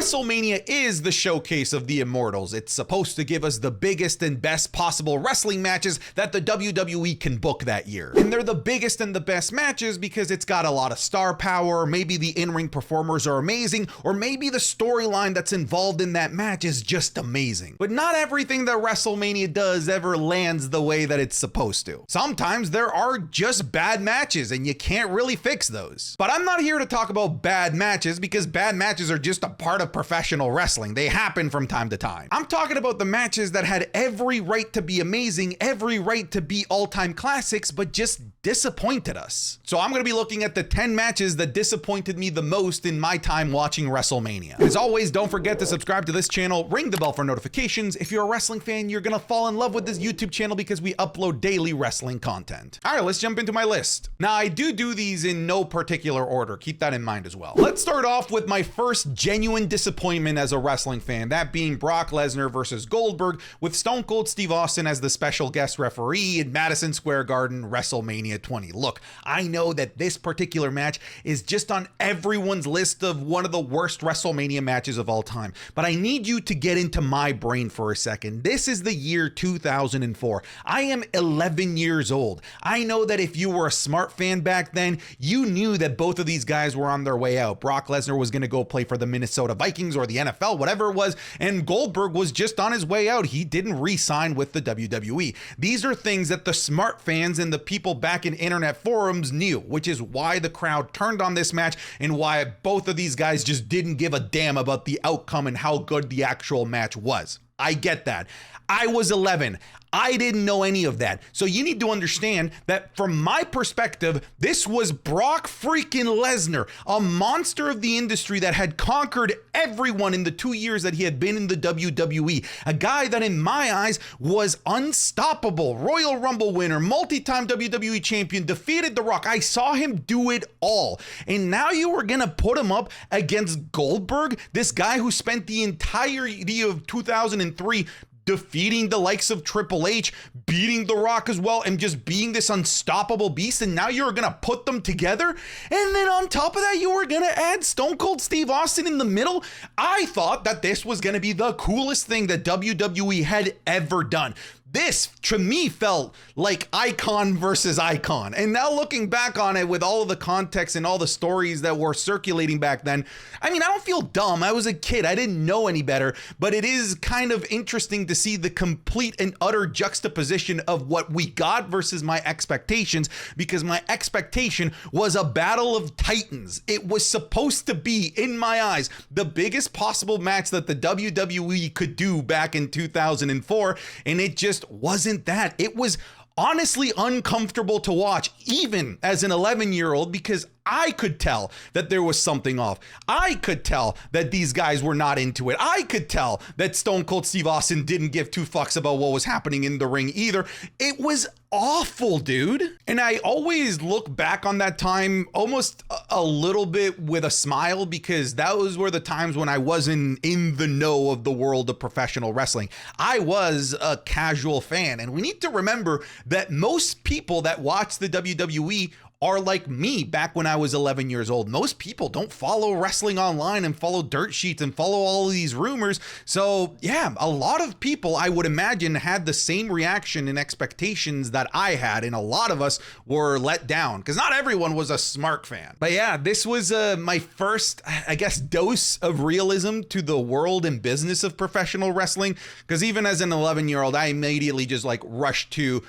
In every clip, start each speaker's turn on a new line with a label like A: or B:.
A: WrestleMania is the showcase of the immortals. It's supposed to give us the biggest and best possible wrestling matches that the WWE can book that year. And they're the biggest and the best matches because it's got a lot of star power, maybe the in-ring performers are amazing, or maybe the storyline that's involved in that match is just amazing. But not everything that WrestleMania does ever lands the way that it's supposed to. Sometimes there are just bad matches and you can't really fix those. But I'm not here to talk about bad matches because bad matches are just a part of professional wrestling. They happen from time to time. I'm talking about the matches that had every right to be amazing, every right to be all-time classics, but just disappointed us. So I'm going to be looking at the 10 matches that disappointed me the most in my time watching WrestleMania. As always, don't forget to subscribe to this channel, ring the bell for notifications. If you're a wrestling fan, you're going to fall in love with this YouTube channel because we upload daily wrestling content. All right, let's jump into my list. Now, I do these in no particular order. Keep that in mind as well. Let's start off with my first genuine disappointment as a wrestling fan, that being Brock Lesnar versus Goldberg with Stone Cold Steve Austin as the special guest referee in Madison Square Garden, WrestleMania 20. Look, I know that this particular match is just on everyone's list of one of the worst WrestleMania matches of all time, but I need you to get into my brain for a second. This is the year 2004. I am 11 years old. I know that if you were a smart fan back then, you knew that both of these guys were on their way out. Brock Lesnar was going to go play for the Minnesota Vikings or the NFL, whatever it was, and Goldberg was just on his way out. He didn't re-sign with the WWE. These are things that the smart fans and the people back in internet forums knew, which is why the crowd turned on this match and why both of these guys just didn't give a damn about the outcome and how good the actual match was. I get that. I was 11. I didn't know any of that. So you need to understand that from my perspective, this was Brock freaking Lesnar, a monster of the industry that had conquered everyone in the 2 years that he had been in the WWE. A guy that in my eyes was unstoppable. Royal Rumble winner, multi-time WWE champion, defeated The Rock. I saw him do it all. And now you were gonna put him up against Goldberg, this guy who spent the entirety of 2003 defeating the likes of Triple H, beating The Rock as well, and just being this unstoppable beast, and now you're gonna put them together? And then on top of that, you were gonna add Stone Cold Steve Austin in the middle? I thought that this was gonna be the coolest thing that WWE had ever done. This, to me, felt like icon versus icon. And now looking back on it with all of the context and all the stories that were circulating back then, I mean, I don't feel dumb. I was a kid. I didn't know any better. But it is kind of interesting to see the complete and utter juxtaposition of what we got versus my expectations, because my expectation was a battle of titans. It was supposed to be, in my eyes, the biggest possible match that the WWE could do back in 2004. And it just wasn't that. It was honestly uncomfortable to watch, even as an 11-year-old, because I could tell that there was something off. I could tell that these guys were not into it. I could tell that Stone Cold Steve Austin didn't give two fucks about what was happening in the ring either. It was awful, dude. And I always look back on that time almost a little bit with a smile, because those were the times when I wasn't in the know of the world of professional wrestling. I was a casual fan, and we need to remember that most people that watch the WWE are like me back when I was 11 years old. Most people don't follow wrestling online and follow dirt sheets and follow all of these rumors. So yeah, a lot of people, I would imagine, had the same reaction and expectations that I had, and a lot of us were let down because not everyone was a smart fan. But yeah, this was my first, I guess, dose of realism to the world and business of professional wrestling, because even as an 11-year-old, I immediately just like rushed to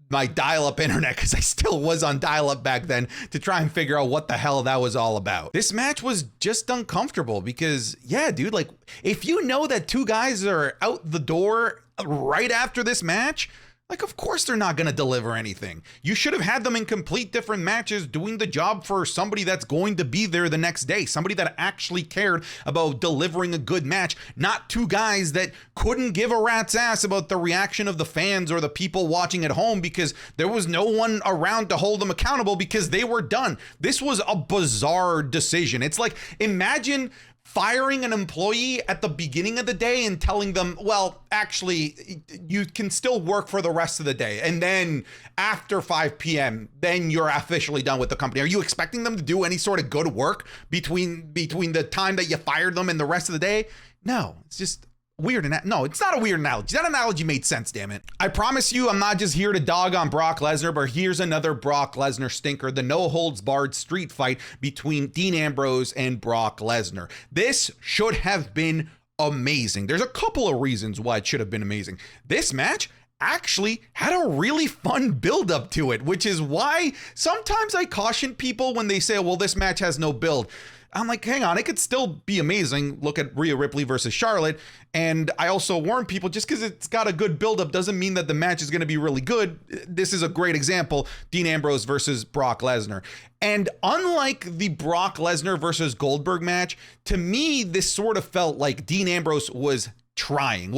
A: my dial-up internet, because I still was on dial-up back then, to try and figure out what the hell that was all about. This match was just uncomfortable because, yeah, dude, like, if you know that two guys are out the door right after this match, like, of course they're not going to deliver anything. You should have had them in complete different matches doing the job for somebody that's going to be there the next day, somebody that actually cared about delivering a good match, not two guys that couldn't give a rat's ass about the reaction of the fans or the people watching at home, because there was no one around to hold them accountable because they were done. This was a bizarre decision. It's like, imagine firing an employee at the beginning of the day and telling them, well, actually, you can still work for the rest of the day. And then after 5 p.m., then you're officially done with the company. Are you expecting them to do any sort of good work between the time that you fired them and the rest of the day? No, it's just weird. No, it's not a weird analogy. That analogy made sense, damn it. I promise you, I'm not just here to dog on Brock Lesnar, but here's another Brock Lesnar stinker, the no-holds-barred street fight between Dean Ambrose and Brock Lesnar. This should have been amazing. There's a couple of reasons why it should have been amazing. This match actually had a really fun build up to it, which is why sometimes I caution people when they say, well, this match has no build. I'm like, hang on, it could still be amazing. Look at Rhea Ripley versus Charlotte. And I also warn people, just because it's got a good buildup doesn't mean that the match is going to be really good. This is a great example, Dean Ambrose versus Brock Lesnar. And unlike the Brock Lesnar versus Goldberg match, to me, this sort of felt like Dean Ambrose was trying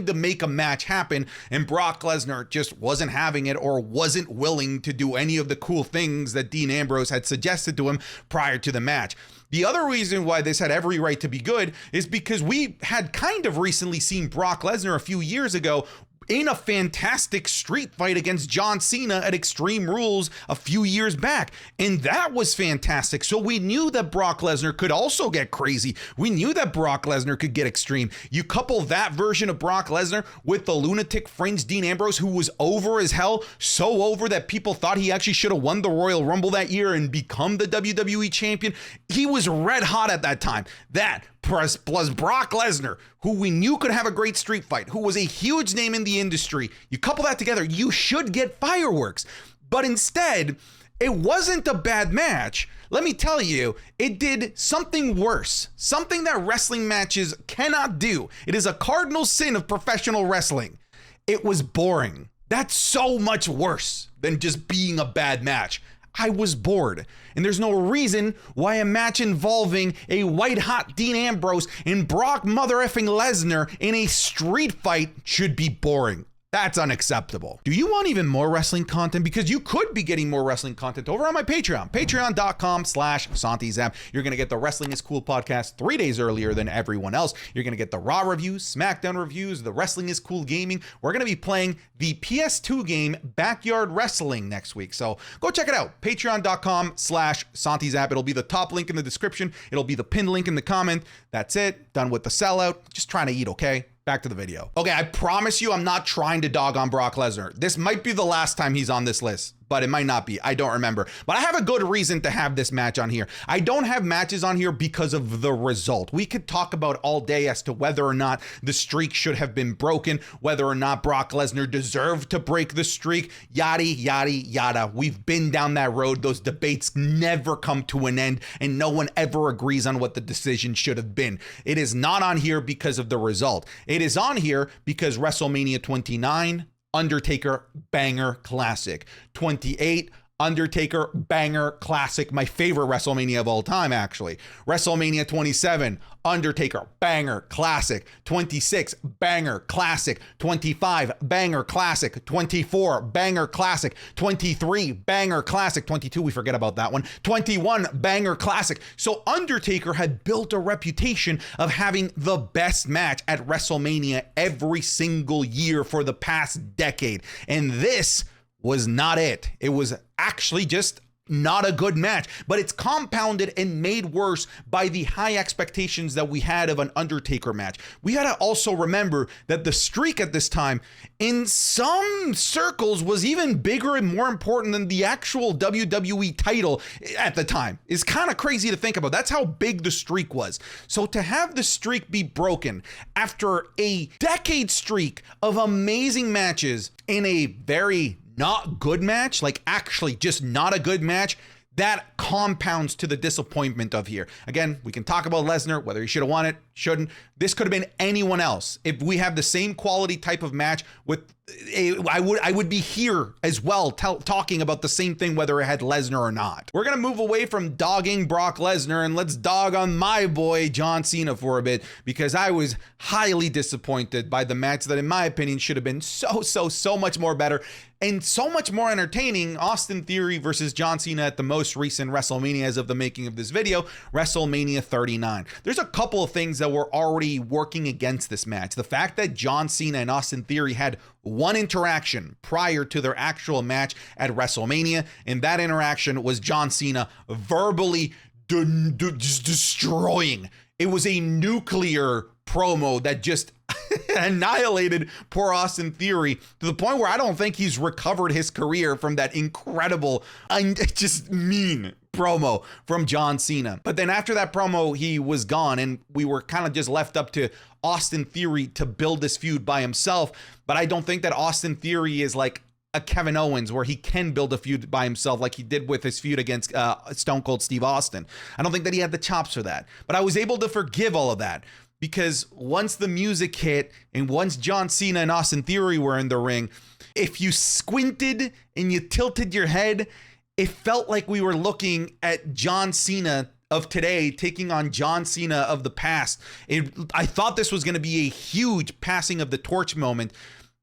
A: to make a match happen, and Brock Lesnar just wasn't having it or wasn't willing to do any of the cool things that Dean Ambrose had suggested to him prior to the match. The other reason why this had every right to be good is because we had kind of recently seen Brock Lesnar a few years ago in a fantastic street fight against John Cena at Extreme Rules a few years back. And that was fantastic. So we knew that Brock Lesnar could also get crazy. We knew that Brock Lesnar could get extreme. You couple that version of Brock Lesnar with the lunatic fringe Dean Ambrose, who was over as hell, so over that people thought he actually should have won the Royal Rumble that year and become the WWE champion. He was red hot at that time. That plus Brock Lesnar, who we knew could have a great street fight, who was a huge name in the industry. You couple that together, you should get fireworks. But instead, it wasn't a bad match. Let me tell you, it did something worse, something that wrestling matches cannot do. It is a cardinal sin of professional wrestling. It was boring. That's so much worse than just being a bad match. I was bored, and there's no reason why a match involving a white-hot Dean Ambrose and Brock mother-effing Lesnar in a street fight should be boring. That's unacceptable. Do you want even more wrestling content? Because you could be getting more wrestling content over on my Patreon, patreon.com/SantiZap. You're going to get the Wrestling is Cool podcast 3 days earlier than everyone else. You're going to get the Raw reviews, SmackDown reviews, the Wrestling is Cool gaming. We're going to be playing the PS2 game Backyard Wrestling next week. So go check it out, patreon.com/SantiZap. It'll be the top link in the description. It'll be the pinned link in the comment. That's it. Done with the sellout. Just trying to eat, okay? Back to the video. Okay, I promise you I'm not trying to dog on Brock Lesnar. This might be the last time he's on this list, but it might not be. I don't remember. But I have a good reason to have this match on here. I don't have matches on here because of the result. We could talk about all day as to whether or not the streak should have been broken, whether or not Brock Lesnar deserved to break the streak, yada, yada, yada. We've been down that road. Those debates never come to an end, and no one ever agrees on what the decision should have been. It is not on here because of the result. It is on here because WrestleMania 29, Undertaker banger classic. 28, Undertaker banger classic, my favorite WrestleMania of all time, actually. WrestleMania 27, Undertaker banger classic. 26, banger classic. 25, banger classic. 24, banger classic. 23, banger classic. 22, we forget about that one. 21, banger classic. So Undertaker had built a reputation of having the best match at WrestleMania every single year for the past decade. And this was not it. It was actually just not a good match, but it's compounded and made worse by the high expectations that we had of an Undertaker match. We got to also remember that the streak at this time in some circles was even bigger and more important than the actual WWE title at the time. It's kind of crazy to think about. That's how big the streak was. So to have the streak be broken after a decade streak of amazing matches in a very not good match, like actually just not a good match, that compounds to the disappointment of here. Again, we can talk about Lesnar, whether he should have won it, shouldn't. This could have been anyone else. If we have the same quality type of match with I would be here as well talking about the same thing, whether it had Lesnar or not. We're going to move away from dogging Brock Lesnar and let's dog on my boy John Cena for a bit, because I was highly disappointed by the match that in my opinion should have been so much more better. And so much more entertaining, Austin Theory versus John Cena at the most recent WrestleMania as of the making of this video, WrestleMania 39. There's a couple of things that were already working against this match. The fact that John Cena and Austin Theory had one interaction prior to their actual match at WrestleMania, and that interaction was John Cena verbally just destroying. It was a nuclear promo that just annihilated poor Austin Theory to the point where I don't think he's recovered his career from that incredible, just mean promo from John Cena. But then after that promo, he was gone, and we were kind of just left up to Austin Theory to build this feud by himself. But I don't think that Austin Theory is like a Kevin Owens where he can build a feud by himself like he did with his feud against Stone Cold Steve Austin. I don't think that he had the chops for that. But I was able to forgive all of that, because once the music hit and once John Cena and Austin Theory were in the ring, if you squinted and you tilted your head, it felt like we were looking at John Cena of today taking on John Cena of the past. I thought this was going to be a huge passing of the torch moment,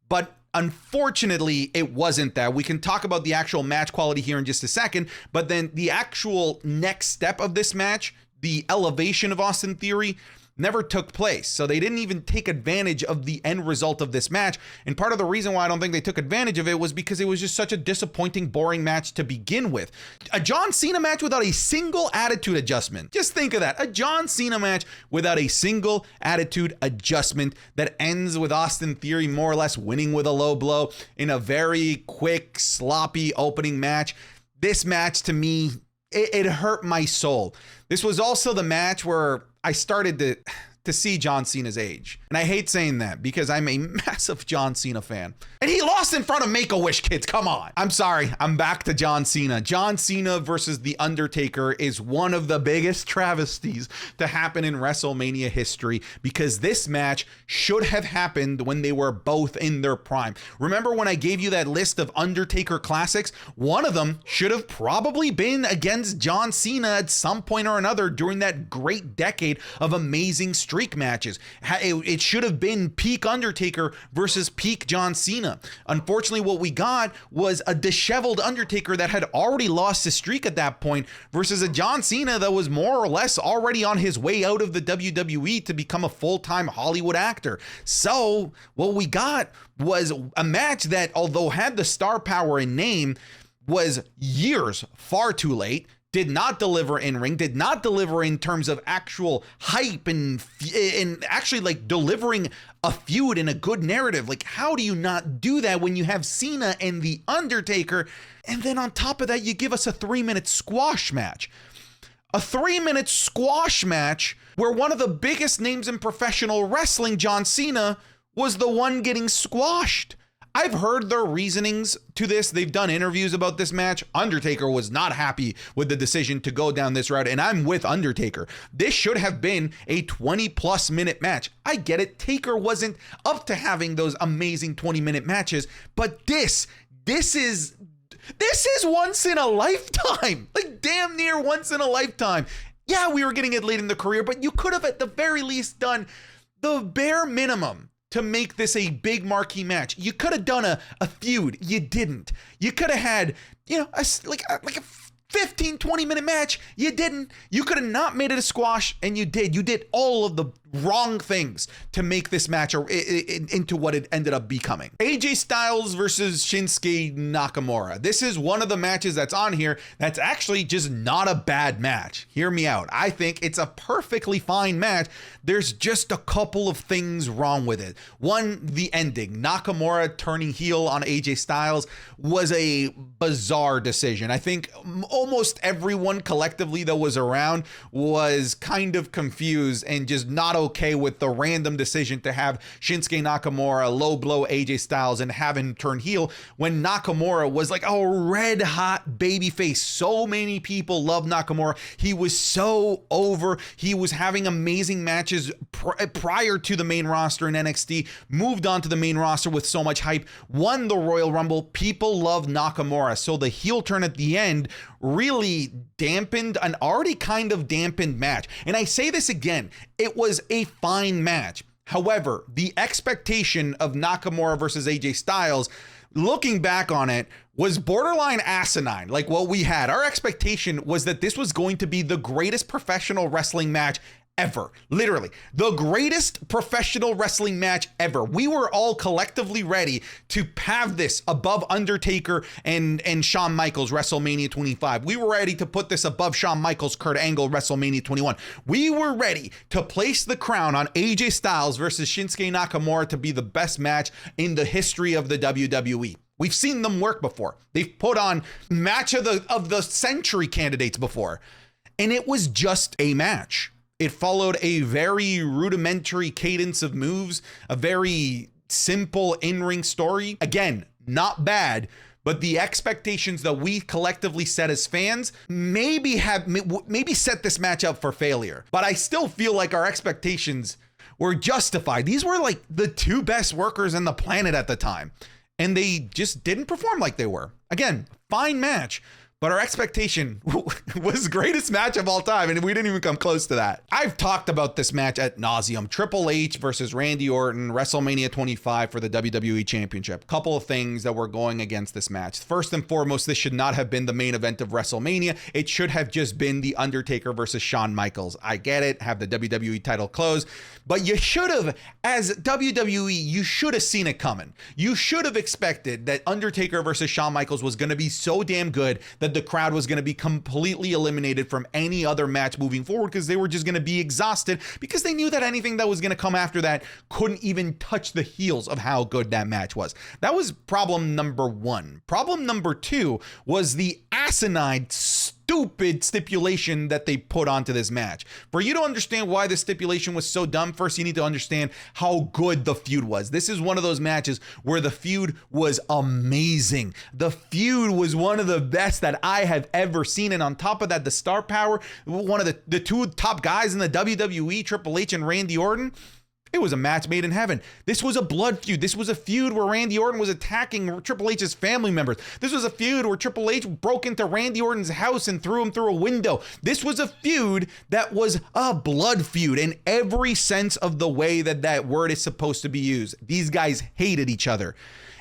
A: but unfortunately, it wasn't that. We can talk about the actual match quality here in just a second, but then the actual next step of this match, the elevation of Austin Theory, never took place. So they didn't even take advantage of the end result of this match. And part of the reason why I don't think they took advantage of it was because it was just such a disappointing, boring match to begin with. A John Cena match without a single attitude adjustment. Just think of that. A John Cena match without a single attitude adjustment that ends with Austin Theory more or less winning with a low blow in a very quick, sloppy opening match. This match, to me, it hurt my soul. This was also the match where I started to see John Cena's age. And I hate saying that because I'm a massive John Cena fan. And he lost in front of Make-A-Wish kids. Come on. I'm sorry. I'm back to John Cena. John Cena versus The Undertaker is one of the biggest travesties to happen in WrestleMania history, because this match should have happened when they were both in their prime. Remember when I gave you that list of Undertaker classics? One of them should have probably been against John Cena at some point or another during that great decade of amazing streak matches. It should have been peak Undertaker versus peak John Cena. Unfortunately, what we got was a disheveled Undertaker that had already lost his streak at that point versus a John Cena that was more or less already on his way out of the WWE to become a full-time Hollywood actor. So what we got was a match that, although had the star power in name, was years far too late. Did not deliver in ring, did not deliver in terms of actual hype and actually like delivering a feud and a good narrative. Like, how do you not do that when you have Cena and The Undertaker? And then on top of that, you give us a 3-minute squash match. A 3-minute squash match where one of the biggest names in professional wrestling, John Cena, was the one getting squashed. I've heard their reasonings to this. They've done interviews about this match. Undertaker was not happy with the decision to go down this route, and I'm with Undertaker. This should have been a 20+ minute match. I get it. Taker wasn't up to having those amazing 20-minute matches, but this is once in a lifetime. Like, damn near once in a lifetime. Yeah, we were getting it late in the career, but you could have at the very least done the bare minimum to make this a big marquee match. You could have done a feud. You didn't. You could have had, like a 15, 20-minute match. You didn't. You could have not made it a squash, and you did. You did all of the wrong things to make this match into what it ended up becoming. AJ Styles versus Shinsuke Nakamura. This is one of the matches that's on here that's actually just not a bad match. Hear me out. I think it's a perfectly fine match. There's just a couple of things wrong with it. One, the ending. Nakamura turning heel on AJ Styles was a bizarre decision. I think almost everyone collectively that was around was kind of confused and just not okay with the random decision to have Shinsuke Nakamura low blow AJ Styles and have him turn heel when Nakamura was like a red hot babyface. So many people love Nakamura. He was so over. He was having amazing matches prior to the main roster in NXT, moved on to the main roster with so much hype, won the Royal Rumble. People love Nakamura. So the heel turn at the end really dampened an already kind of dampened match. And I say this again, it was a fine match. However, the expectation of Nakamura versus AJ Styles looking back on it, was borderline asinine, like what we had. Our expectation was that this was going to be the greatest professional wrestling match ever. Literally, the greatest professional wrestling match ever. We were all collectively ready to have this above Undertaker and Shawn Michaels WrestleMania 25. We were ready to put this above Shawn Michaels Kurt Angle WrestleMania 21. We were ready to place the crown on AJ Styles versus Shinsuke Nakamura to be the best match in the history of the WWE. We've seen them work before. They've put on match of the century candidates before, and it was just a match. It followed a very rudimentary cadence of moves, a very simple in-ring story. Again, not bad, but the expectations that we collectively set as fans maybe set this match up for failure. But I still feel like our expectations were justified. These were like the two best workers on the planet at the time, and they just didn't perform like they were. Again, fine match, but our expectation was greatest match of all time, and we didn't even come close to that. I've talked about this match ad nauseum. Triple H versus Randy Orton, WrestleMania 25 for the WWE Championship. Couple of things that were going against this match. First and foremost, this should not have been the main event of WrestleMania. It should have just been the Undertaker versus Shawn Michaels. I get it, have the WWE title close, but you should have, as WWE, you should have seen it coming. You should have expected that Undertaker versus Shawn Michaels was going to be so damn good that the crowd was going to be completely eliminated from any other match moving forward, because they were just going to be exhausted, because they knew that anything that was going to come after that couldn't even touch the heels of how good that match was. That was problem number one. Problem number two was the asinine, stupid stipulation that they put onto this match. For you to understand why the stipulation was so dumb, first you need to understand how good the feud was. This is one of those matches where the feud was amazing. The feud was one of the best that I have ever seen. And on top of that, the star power, one of the two top guys in the WWE, Triple H and Randy Orton, it was a match made in heaven. This was a blood feud. This was a feud where Randy Orton was attacking Triple H's family members. This was a feud where Triple H broke into Randy Orton's house and threw him through a window. This was a feud that was a blood feud in every sense of the way that that word is supposed to be used. These guys hated each other.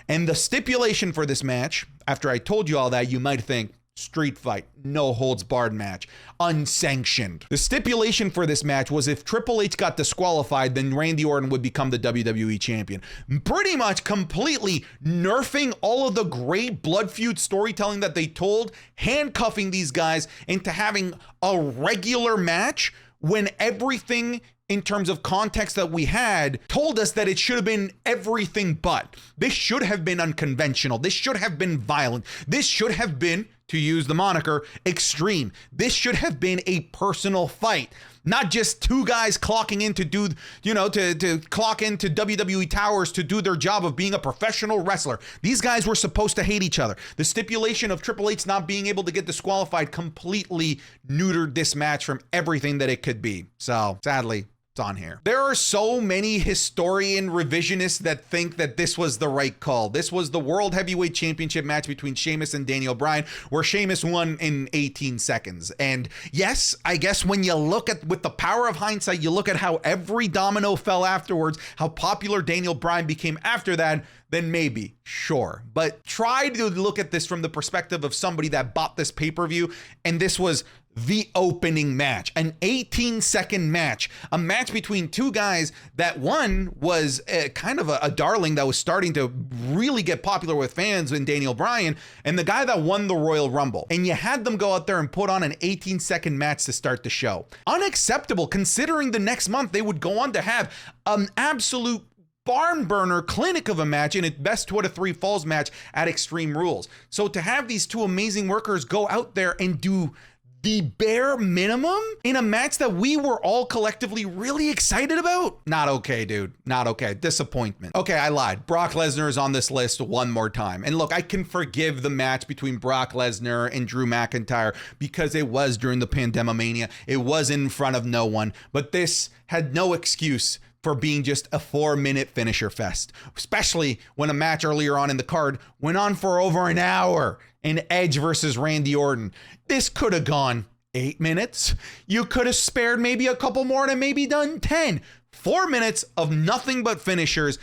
A: And the stipulation for this match, after I told you all that, you might think, street fight, no holds barred match, unsanctioned. The stipulation for this match was if Triple H got disqualified, then Randy Orton would become the WWE champion. Pretty much completely nerfing all of the great blood feud storytelling that they told, handcuffing these guys into having a regular match when everything in terms of context that we had told us that it should have been everything but. This should have been unconventional. This should have been violent. This should have been, to use the moniker, extreme. This should have been a personal fight, not just two guys clocking in to do, to clock into WWE towers to do their job of being a professional wrestler. These guys were supposed to hate each other. The stipulation of Triple H not being able to get disqualified completely neutered this match from everything that it could be. So sadly, on here. There are so many historian revisionists that think that this was the right call. This was the World Heavyweight Championship match between Sheamus and Daniel Bryan, where Sheamus won in 18 seconds. And yes, I guess when you look at, with the power of hindsight, you look at how every domino fell afterwards, how popular Daniel Bryan became after that, then maybe, sure. But try to look at this from the perspective of somebody that bought this pay-per-view, and this was the opening match, an 18-second match, a match between two guys that one was kind of a darling that was starting to really get popular with fans in Daniel Bryan, and the guy that won the Royal Rumble. And you had them go out there and put on an 18-second match to start the show. Unacceptable, considering the next month they would go on to have an absolute barn burner clinic of a match in its best 2 out of 3 falls match at Extreme Rules. So to have these two amazing workers go out there and do the bare minimum in a match that we were all collectively really excited about? Not okay, dude. Not okay. Disappointment. Okay, I lied. Brock Lesnar is on this list one more time. And look, I can forgive the match between Brock Lesnar and Drew McIntyre because it was during the Pandemomania. It was in front of no one, but this had no excuse for being just a 4-minute finisher fest, especially when a match earlier on in the card went on for over an hour in Edge versus Randy Orton. This could have gone 8 minutes. You could have spared maybe a couple more and maybe done 10. 4 minutes of nothing but finishers.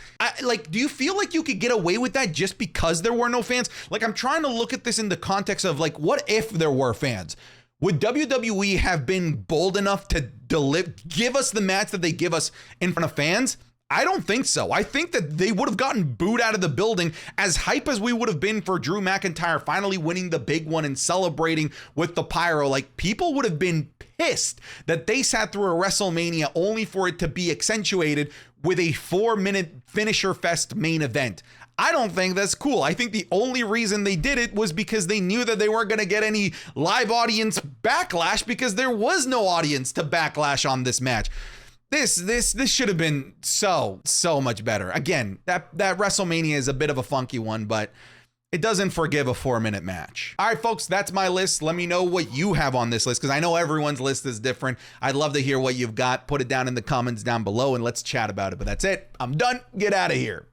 A: Do you feel like you could get away with that just because there were no fans? Like, I'm trying to look at this in the context of, like, what if there were fans? Would WWE have been bold enough to give us the match that they give us in front of fans? I don't think so. I think that they would have gotten booed out of the building. As hype as we would have been for Drew McIntyre finally winning the big one and celebrating with the pyro, like, people would have been pissed that they sat through a WrestleMania only for it to be accentuated with a 4-minute finisher fest main event. I don't think that's cool. I think the only reason they did it was because they knew that they weren't going to get any live audience backlash, because there was no audience to backlash on this match. This should have been so much better. Again, that WrestleMania is a bit of a funky one, but it doesn't forgive a 4-minute match. All right, folks, that's my list. Let me know what you have on this list, because I know everyone's list is different. I'd love to hear what you've got. Put it down in the comments down below and let's chat about it. But that's it. I'm done. Get out of here.